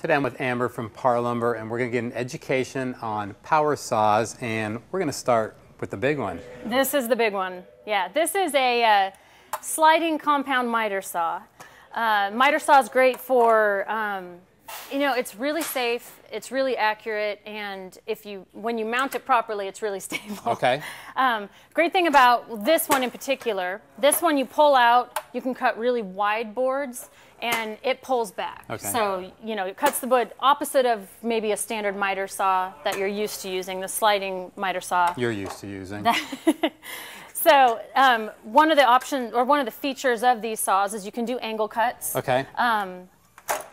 Today I'm with Amber from Parr Lumber, and we're going to get an education on power saws, and we're going to start with the big one. This is the big one. Yeah, this is a sliding compound miter saw. Miter saw is great for, you know, it's really safe, it's really accurate, and when you mount it properly, it's really stable. Okay. Great thing about this one in particular, this one you pull out, you can cut really wide boards, and it pulls back. Okay. So, you know, it cuts the wood opposite of maybe a standard miter saw that you're used to using, the sliding miter saw. You're used to using. So one of the options, or one of the features of these saws is you can do angle cuts. Okay.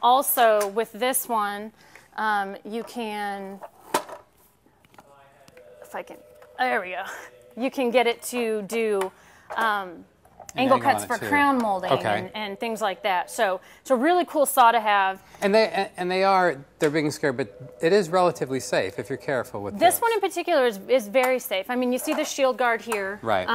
Also, with this one, you can, if I can, there we go. You can get it to do angle cuts for crown molding and things like that. So it's a really cool saw to have. And they're big and scary, but it is relatively safe if you're careful with this one in particular is very safe. I mean, you see the shield guard here. Right.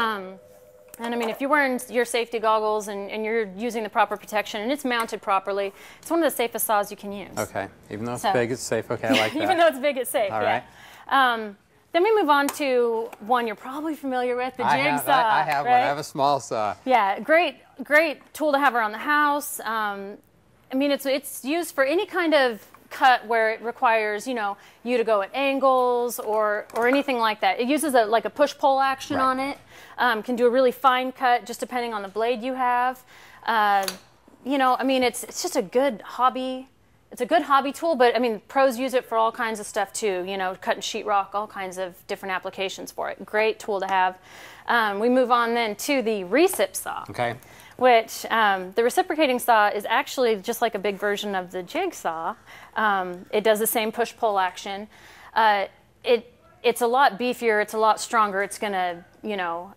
And I mean, if you're wearing your safety goggles and you're using the proper protection and it's mounted properly, it's one of the safest saws you can use. Okay. Even though it's big, it's safe. Okay, I like that. Even though it's big, it's safe. All right. Then we move on to one you're probably familiar with, the jigsaw. I have right? one. I have a small saw. Yeah, great tool to have around the house. I mean, it's used for any kind of cut where it requires, you know, you to go at angles or anything like that. It uses like a push-pull action on it. Can do a really fine cut just depending on the blade you have. You know, I mean, it's just a good hobby. It's a good hobby tool, but I mean, pros use it for all kinds of stuff too, you know, cutting sheetrock, all kinds of different applications for it. Great tool to have. We move on then to the recip saw, which the reciprocating saw is actually just like a big version of the jigsaw. It does the same push-pull action. It's a lot beefier, it's a lot stronger, it's going to, you know,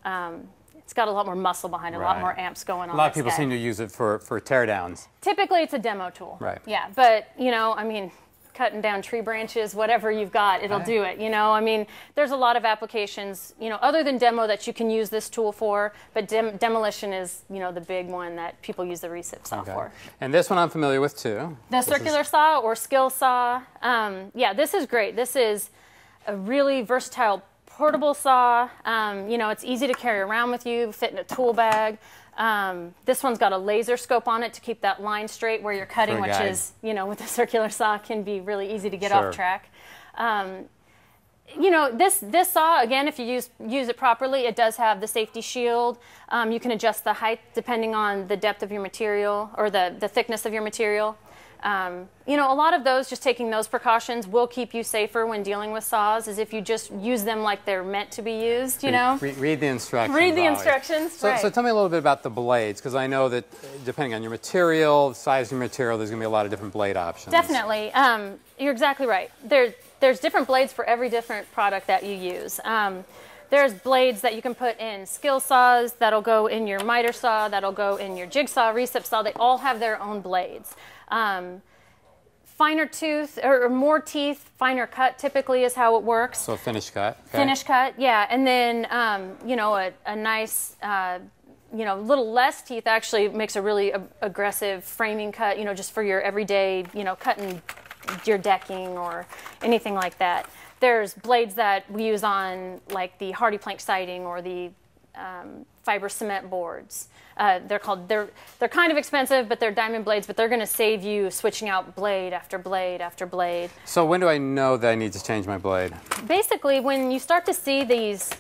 it's got a lot more muscle behind it, a lot more amps going on. A lot of people seem to use it for teardowns. Typically, it's a demo tool. Right. Yeah, but, you know, I mean, cutting down tree branches, whatever you've got, it'll do it, you know. I mean, there's a lot of applications, you know, other than demo that you can use this tool for, but demolition is, you know, the big one that people use the recip saw for. And this one I'm familiar with, too. The circular saw or skill saw. Yeah, this is great. This is a really versatile portable saw. You know, it's easy to carry around with you, fit in a tool bag. This one's got a laser scope on it to keep that line straight where you're cutting, which is, you know, with a circular saw can be really easy to get off track. You know, this saw, again, if you use it properly, it does have the safety shield. You can adjust the height depending on the depth of your material or the thickness of your material. You know, a lot of those, just taking those precautions will keep you safer when dealing with saws, as if you just use them like they're meant to be used, you know? Read the instructions. Read the instructions, so tell me a little bit about the blades, because I know that depending on your material, size of your material, there's going to be a lot of different blade options. Definitely. You're exactly right. There's different blades for every different product that you use. There's blades that you can put in skill saws, that'll go in your miter saw, that'll go in your jigsaw, recip saw. They all have their own blades. Finer tooth or more teeth, finer cut typically is how it works. So finish cut. Okay. Finish cut, yeah. And then, you know, a nice, you know, little less teeth actually makes a really aggressive framing cut, you know, just for your everyday, you know, cutting your decking or anything like that. There's blades that we use on like the hardy plank siding or the fiber cement boards. They're kind of expensive, but they're diamond blades, but they're going to save you switching out blade after blade after blade. So when do I know that I need to change my blade? Basically, when you start to see these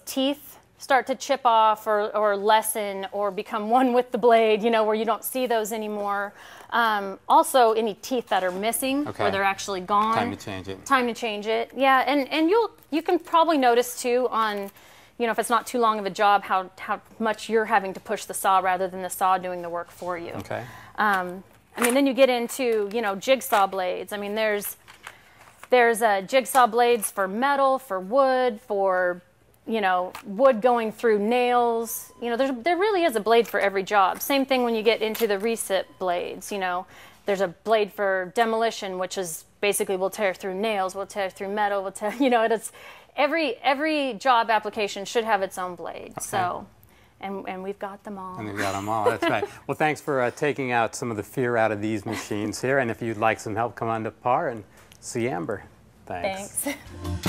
teeth start to chip off or lessen or become one with the blade, you know, where you don't see those anymore. Also, any teeth that are missing, where they're actually gone. Time to change it. Time to change it. Yeah, and you can probably notice too on, you know, if it's not too long of a job, how much you're having to push the saw rather than the saw doing the work for you. Okay. I mean, then you get into, you know, jigsaw blades. I mean, there's jigsaw blades for metal, for wood, for, you know, wood going through nails. You know, there really is a blade for every job. Same thing when you get into the recip blades. You know, there's a blade for demolition, which is basically will tear through nails, will tear through metal, will tear, you know, it's every job application should have its own blade. So and we've got them all. And we've got them all, that's right. Well, thanks for taking out some of the fear out of these machines here, and if you'd like some help, come on to Parr and see Amber. Thanks. Thanks.